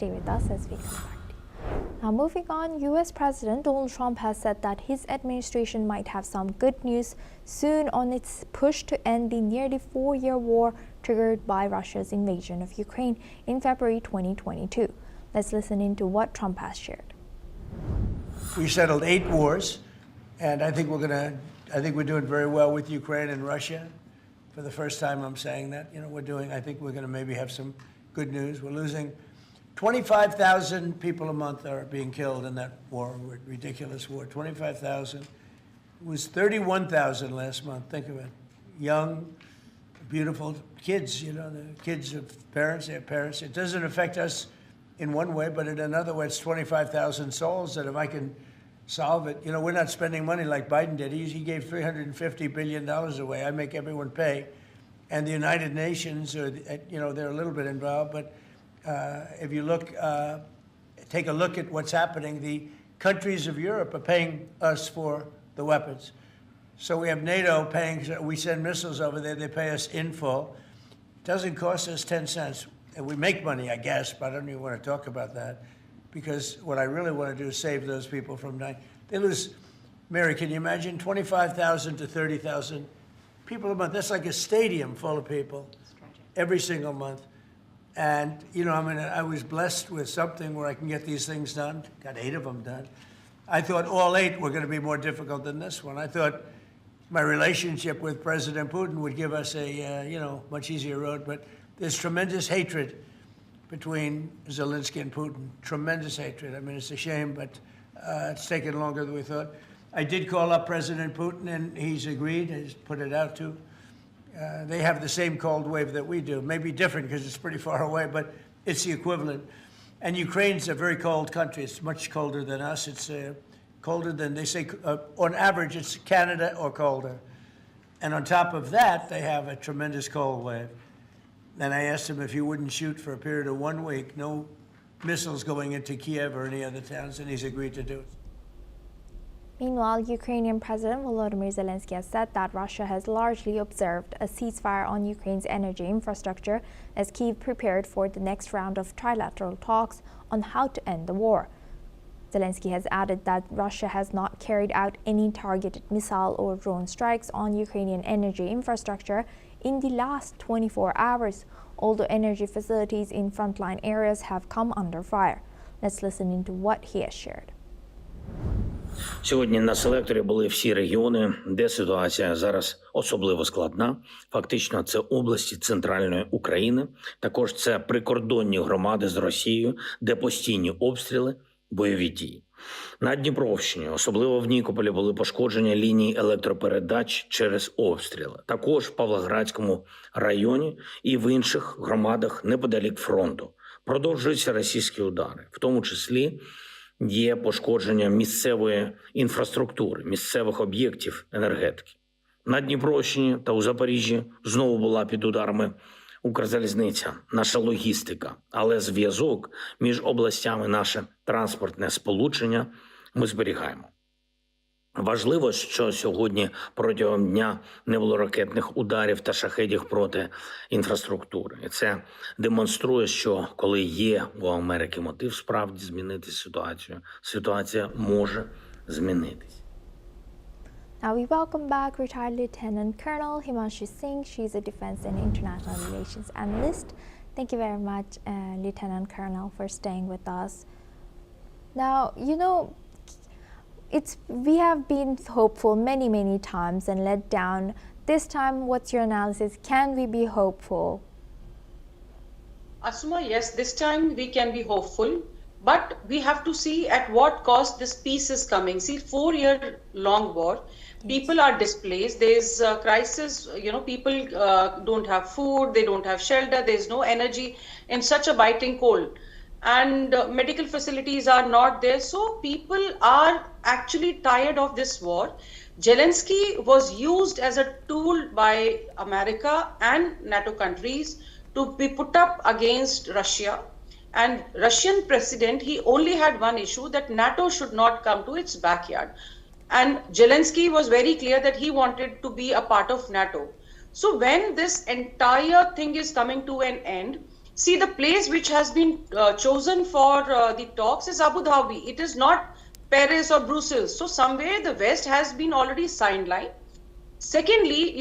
Stay with us as we come back. Now, moving on, U.S. President Donald Trump has said that his administration might have some good news soon on its push to end the nearly 4-year war triggered by Russia's invasion of Ukraine in February 2022. Let's listen into what Trump has shared. We settled 8 wars, and I think we're doing very well with Ukraine and Russia. For the first time, I'm saying that. I think we're going to maybe have some good news. We're losing 25,000 people a month are being killed in that war, ridiculous war. 25,000. It was 31,000 last month. Think of it. Young, beautiful kids, the kids of parents, their parents. It doesn't affect us in one way, but in another way, it's 25,000 souls that if I can solve it, we're not spending money like Biden did. He gave $350 billion away. I make everyone pay. And the United Nations, they're a little bit involved, but if you take a look at what's happening, the countries of Europe are paying us for the weapons. So we have NATO paying, we send missiles over there, they pay us in full. It doesn't cost us 10 cents. And we make money, I guess, but I don't even want to talk about that because what I really want to do is save those people from dying. They lose, Mary, can you imagine 25,000 to 30,000 people a month? That's like a stadium full of people every single month. And, I was blessed with something where I can get these things done. Got 8 of them done. I thought all 8 were going to be more difficult than this one. I thought my relationship with President Putin would give us a, much easier road. But there's tremendous hatred between Zelensky and Putin. Tremendous hatred. I mean, it's a shame, but it's taken longer than we thought. I did call up President Putin, and he's agreed. He's put it out, too. They have the same cold wave that we do. Maybe different because it's pretty far away, but it's the equivalent. And Ukraine's a very cold country. It's much colder than us. It's colder than, they say, on average, it's Canada or colder. And on top of that, they have a tremendous cold wave. And I asked him if he wouldn't shoot for a period of 1 week, no missiles going into Kiev or any other towns, and he's agreed to do it. Meanwhile, Ukrainian President Volodymyr Zelensky has said that Russia has largely observed a ceasefire on Ukraine's energy infrastructure as Kyiv prepared for the next round of trilateral talks on how to end the war. Zelensky has added that Russia has not carried out any targeted missile or drone strikes on Ukrainian energy infrastructure in the last 24 hours, although energy facilities in frontline areas have come under fire. Let's listen into what he has shared. Сьогодні на селекторі були всі регіони, де ситуація зараз особливо складна. Фактично, це області центральної України. Також це прикордонні громади з Росією, де постійні обстріли, бойові дії. На Дніпровщині, особливо в Нікополі, були пошкодження ліній електропередач через обстріли. Також в Павлоградському районі і в інших громадах неподалік фронту продовжуються російські удари, в тому числі є пошкодження місцевої інфраструктури, місцевих об'єктів енергетики. На Дніпровщині та у Запоріжжі знову була під ударами Укрзалізниця, наша логістика, але зв'язок між областями, наше транспортне сполучення ми зберігаємо. Важливо, що сьогодні протягом дня не було ракетних ударів та шахедів проти інфраструктури. І це демонструє, що коли є у Америки мотив справді змінити ситуацію, ситуація може змінитись. Now we welcome back retired Lieutenant Colonel Himanshu Singh. She's a Defense and International Relations Analyst. Thank you very much, Lieutenant Colonel, for staying with us. Now, we have been hopeful many times and let down. This time, what's your analysis? Can we be hopeful? Asuma, yes, this time we can be hopeful, but we have to see at what cost this peace is coming. See, 4-year-long war, people are displaced. There's a crisis, people don't have food, they don't have shelter, there's no energy in such a biting cold. And medical facilities are not there. So people are actually tired of this war. Zelensky was used as a tool by America and NATO countries to be put up against Russia. And Russian president, he only had one issue, that NATO should not come to its backyard. And Zelensky was very clear that he wanted to be a part of NATO. So when this entire thing is coming to an end, See, the place which has been chosen for the talks is Abu Dhabi. It is not Paris or Brussels. So somewhere the West has been already signed line. Secondly,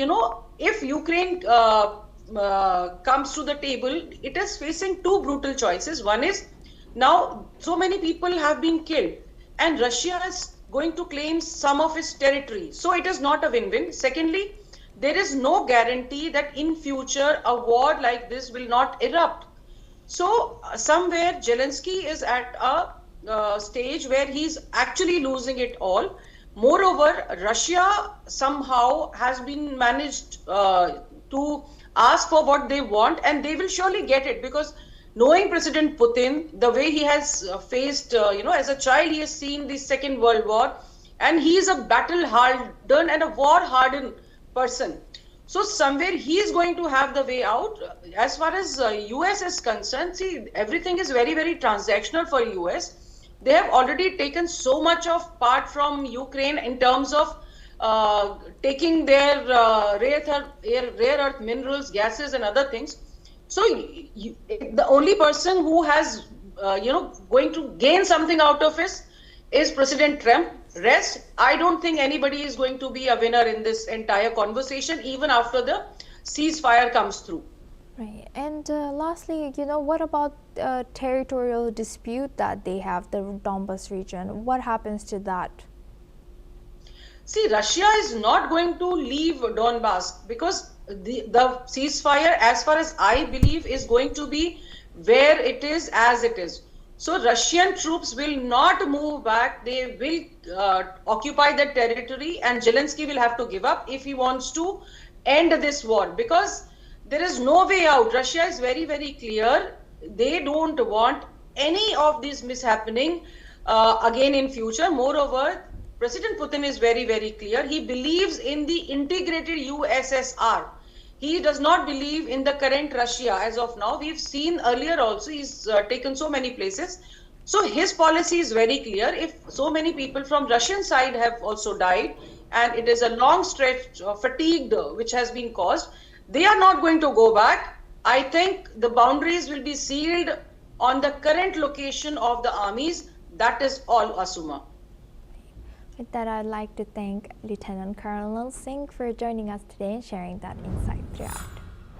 if Ukraine comes to the table, it is facing two brutal choices. One is now so many people have been killed, and Russia is going to claim some of its territory. So it is not a win-win. Secondly, there is no guarantee that in future a war like this will not erupt. So somewhere Zelensky is at a stage where he's actually losing it all. Moreover, Russia somehow has been managed to ask for what they want, and they will surely get it, because knowing President Putin, the way he has faced, as a child, he has seen the Second World War, and he is a battle-hardened and a war-hardened person. So somewhere he is going to have the way out. As far as US is concerned, see, everything is very, very transactional for US. They have already taken so much of part from Ukraine in terms of taking their rare earth minerals, gases, and other things. So the only person who has, going to gain something out of it is President Trump. Rest, I don't think anybody is going to be a winner in this entire conversation, even after the ceasefire comes through. Right. And lastly, what about territorial dispute that they have, the Donbas region? What happens to that? See, Russia is not going to leave Donbas, because the ceasefire, as far as I believe, is going to be where it is as it is. So Russian troops will not move back. They will occupy the territory, and Zelensky will have to give up if he wants to end this war, because there is no way out. Russia is very, very clear. They don't want any of this mishappening again in future. Moreover, President Putin is very, very clear. He believes in the integrated USSR. He does not believe in the current Russia as of now. We've seen earlier also, he's taken so many places. So his policy is very clear. If so many people from Russian side have also died, and it is a long stretch fatigue which has been caused, they are not going to go back. I think the boundaries will be sealed on the current location of the armies. That is all, Asuma. With that, I'd like to thank Lieutenant Colonel Singh for joining us today and sharing that insight throughout.